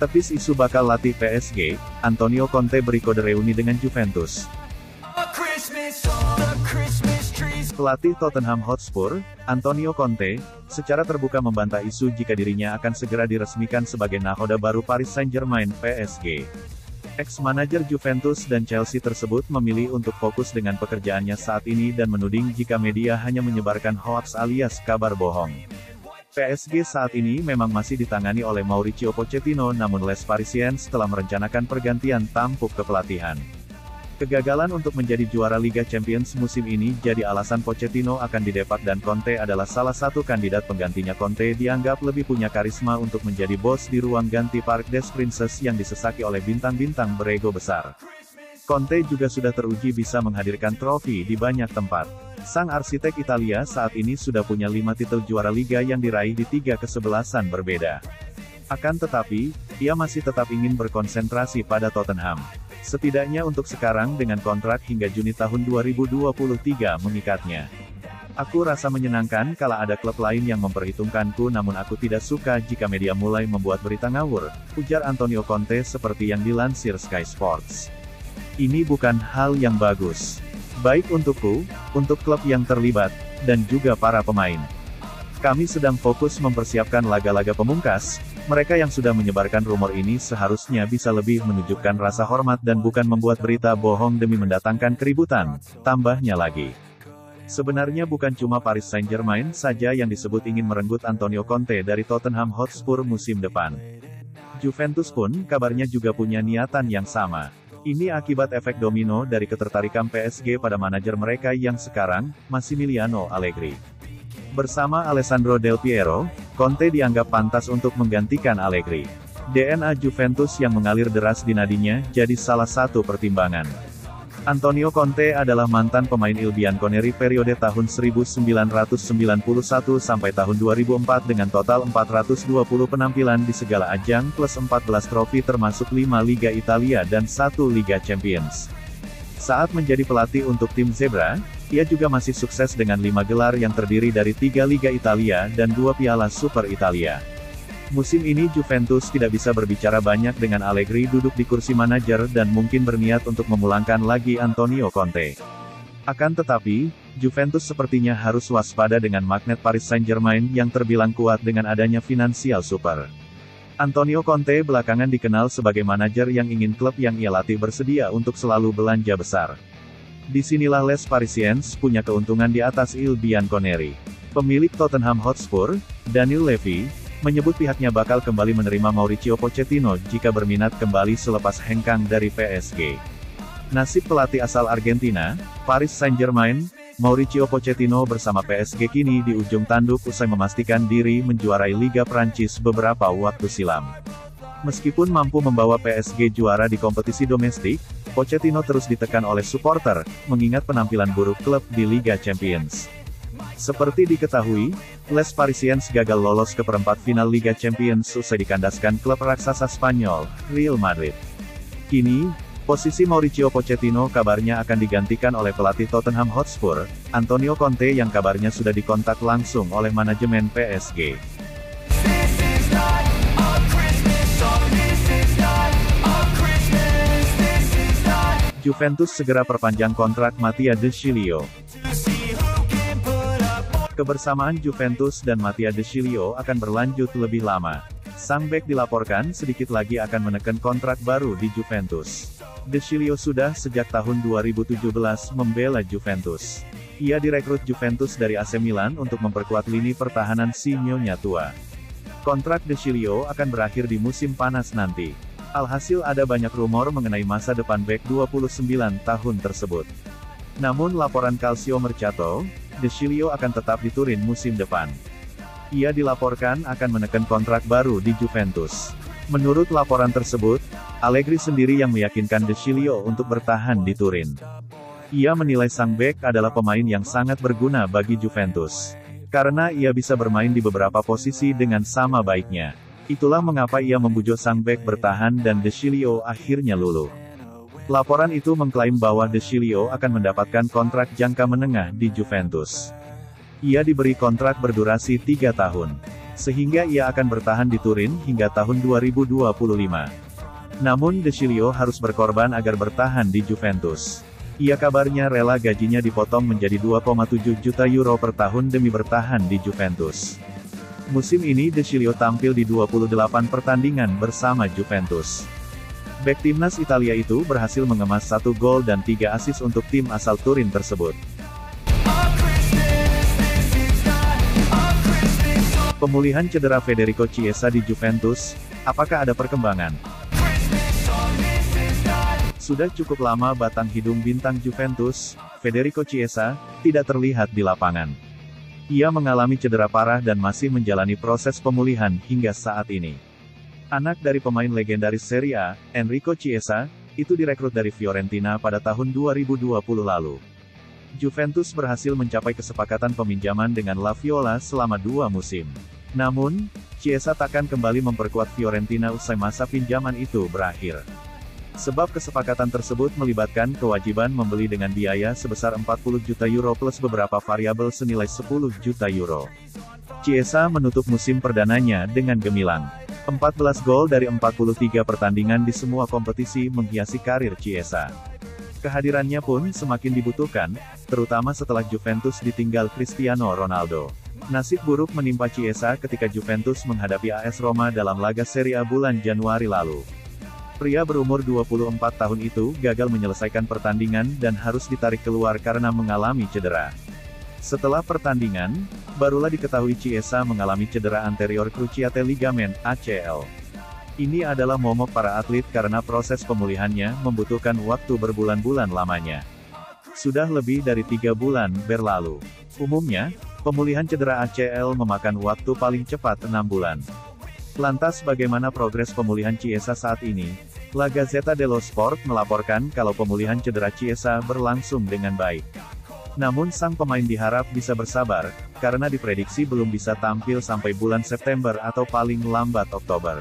Tepis isu bakal latih PSG, Antonio Conte beri kode reuni dengan Juventus. Pelatih Tottenham Hotspur, Antonio Conte, secara terbuka membantah isu jika dirinya akan segera diresmikan sebagai nahoda baru Paris Saint-Germain (PSG). Ex-manajer Juventus dan Chelsea tersebut memilih untuk fokus dengan pekerjaannya saat ini dan menuding jika media hanya menyebarkan hoaks alias kabar bohong. PSG saat ini memang masih ditangani oleh Mauricio Pochettino, namun Les Parisiens telah merencanakan pergantian tampuk kepelatihan. Kegagalan untuk menjadi juara Liga Champions musim ini jadi alasan Pochettino akan didepak dan Conte adalah salah satu kandidat penggantinya. Conte dianggap lebih punya karisma untuk menjadi bos di ruang ganti Parc des Princes yang disesaki oleh bintang-bintang berego besar. Conte juga sudah teruji bisa menghadirkan trofi di banyak tempat. Sang arsitek Italia saat ini sudah punya 5 titel juara Liga yang diraih di 3 kesebelasan berbeda. Akan tetapi, ia masih tetap ingin berkonsentrasi pada Tottenham. Setidaknya untuk sekarang dengan kontrak hingga Juni tahun 2023 mengikatnya. Aku rasa menyenangkan kalau ada klub lain yang memperhitungkanku, namun aku tidak suka jika media mulai membuat berita ngawur, ujar Antonio Conte seperti yang dilansir Sky Sports. Ini bukan hal yang bagus. Baik untukku, untuk klub yang terlibat, dan juga para pemain. Kami sedang fokus mempersiapkan laga-laga pemungkas. Mereka yang sudah menyebarkan rumor ini seharusnya bisa lebih menunjukkan rasa hormat dan bukan membuat berita bohong demi mendatangkan keributan, tambahnya lagi. Sebenarnya bukan cuma Paris Saint-Germain saja yang disebut ingin merenggut Antonio Conte dari Tottenham Hotspur musim depan. Juventus pun kabarnya juga punya niatan yang sama. Ini akibat efek domino dari ketertarikan PSG pada manajer mereka yang sekarang, Massimiliano Allegri. Bersama Alessandro Del Piero, Conte dianggap pantas untuk menggantikan Allegri. DNA Juventus yang mengalir deras di nadinya, jadi salah satu pertimbangan. Antonio Conte adalah mantan pemain Il Bianconeri periode tahun 1991 sampai tahun 2004 dengan total 420 penampilan di segala ajang plus 14 trofi termasuk 5 Liga Italia dan 1 Liga Champions. Saat menjadi pelatih untuk tim Zebra, ia juga masih sukses dengan 5 gelar yang terdiri dari 3 Liga Italia dan 2 Piala Super Italia. Musim ini Juventus tidak bisa berbicara banyak dengan Allegri duduk di kursi manajer dan mungkin berniat untuk memulangkan lagi Antonio Conte. Akan tetapi, Juventus sepertinya harus waspada dengan magnet Paris Saint-Germain yang terbilang kuat dengan adanya finansial super. Antonio Conte belakangan dikenal sebagai manajer yang ingin klub yang ia latih bersedia untuk selalu belanja besar. Disinilah Les Parisiens punya keuntungan di atas Il Bianconeri. Pemilik Tottenham Hotspur, Daniel Levy, menyebut pihaknya bakal kembali menerima Mauricio Pochettino jika berminat kembali selepas hengkang dari PSG. Nasib pelatih asal Argentina, Paris Saint-Germain, Mauricio Pochettino bersama PSG kini di ujung tanduk usai memastikan diri menjuarai Liga Prancis beberapa waktu silam. Meskipun mampu membawa PSG juara di kompetisi domestik, Pochettino terus ditekan oleh supporter, mengingat penampilan buruk klub di Liga Champions. Seperti diketahui, Les Parisiens gagal lolos ke perempat final Liga Champions usai dikandaskan klub raksasa Spanyol, Real Madrid. Kini, posisi Mauricio Pochettino kabarnya akan digantikan oleh pelatih Tottenham Hotspur, Antonio Conte yang kabarnya sudah dikontak langsung oleh manajemen PSG. Juventus segera perpanjang kontrak Mattia De Sciglio. Kebersamaan Juventus dan Mattia De Sciglio akan berlanjut lebih lama. Sang bek dilaporkan sedikit lagi akan menekan kontrak baru di Juventus. De Sciglio sudah sejak tahun 2017 membela Juventus. Ia direkrut Juventus dari AC Milan untuk memperkuat lini pertahanan si nyonya tua. Kontrak De Sciglio akan berakhir di musim panas nanti. Alhasil ada banyak rumor mengenai masa depan bek 29 tahun tersebut. Namun laporan Calcio Mercato, De Sciglio akan tetap di Turin musim depan. Ia dilaporkan akan menekan kontrak baru di Juventus. Menurut laporan tersebut, Allegri sendiri yang meyakinkan De Sciglio untuk bertahan di Turin. Ia menilai sang bek adalah pemain yang sangat berguna bagi Juventus. Karena ia bisa bermain di beberapa posisi dengan sama baiknya. Itulah mengapa ia membujuk sang bek bertahan dan De Sciglio akhirnya luluh. Laporan itu mengklaim bahwa De Sciglio akan mendapatkan kontrak jangka menengah di Juventus. Ia diberi kontrak berdurasi 3 tahun. sehingga ia akan bertahan di Turin hingga tahun 2025. Namun De Sciglio harus berkorban agar bertahan di Juventus. Ia kabarnya rela gajinya dipotong menjadi 2,7 juta euro per tahun demi bertahan di Juventus. Musim ini De Sciglio tampil di 28 pertandingan bersama Juventus. Bek timnas Italia itu berhasil mengemas 1 gol dan 3 assist untuk tim asal Turin tersebut. Pemulihan cedera Federico Chiesa di Juventus, apakah ada perkembangan? Sudah cukup lama batang hidung bintang Juventus, Federico Chiesa, tidak terlihat di lapangan. Ia mengalami cedera parah dan masih menjalani proses pemulihan hingga saat ini. Anak dari pemain legendaris Serie A, Enrico Chiesa, itu direkrut dari Fiorentina pada tahun 2020 lalu. Juventus berhasil mencapai kesepakatan peminjaman dengan La Viola selama 2 musim. Namun, Chiesa takkan kembali memperkuat Fiorentina usai masa pinjaman itu berakhir. Sebab kesepakatan tersebut melibatkan kewajiban membeli dengan biaya sebesar 40 juta euro plus beberapa variabel senilai 10 juta euro. Chiesa menutup musim perdananya dengan gemilang. 14 gol dari 43 pertandingan di semua kompetisi menghiasi karir Chiesa. Kehadirannya pun semakin dibutuhkan, terutama setelah Juventus ditinggal Cristiano Ronaldo. Nasib buruk menimpa Chiesa ketika Juventus menghadapi AS Roma dalam laga Serie A bulan Januari lalu. Pria berumur 24 tahun itu gagal menyelesaikan pertandingan dan harus ditarik keluar karena mengalami cedera. Setelah pertandingan, barulah diketahui Chiesa mengalami cedera anterior cruciate ligament (ACL). Ini adalah momok para atlet karena proses pemulihannya membutuhkan waktu berbulan-bulan lamanya. Sudah lebih dari 3 bulan berlalu. Umumnya, pemulihan cedera ACL memakan waktu paling cepat 6 bulan. Lantas bagaimana progres pemulihan Chiesa saat ini? La Gazzetta dello Sport melaporkan kalau pemulihan cedera Chiesa berlangsung dengan baik. Namun sang pemain diharap bisa bersabar, karena diprediksi belum bisa tampil sampai bulan September atau paling lambat Oktober.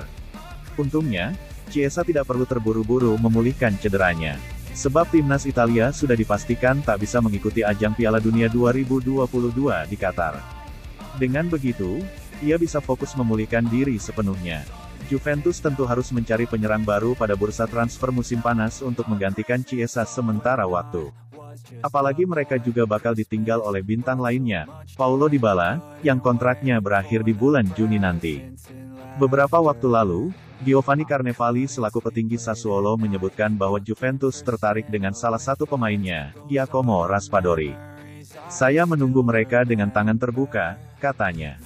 Untungnya, Chiesa tidak perlu terburu-buru memulihkan cederanya. Sebab timnas Italia sudah dipastikan tak bisa mengikuti ajang Piala Dunia 2022 di Qatar. Dengan begitu, ia bisa fokus memulihkan diri sepenuhnya. Juventus tentu harus mencari penyerang baru pada bursa transfer musim panas untuk menggantikan Chiesa sementara waktu. Apalagi mereka juga bakal ditinggal oleh bintang lainnya, Paulo Dybala, yang kontraknya berakhir di bulan Juni nanti. Beberapa waktu lalu, Giovanni Carnevali selaku petinggi Sassuolo menyebutkan bahwa Juventus tertarik dengan salah satu pemainnya, Giacomo Raspadori. Saya menunggu mereka dengan tangan terbuka, katanya.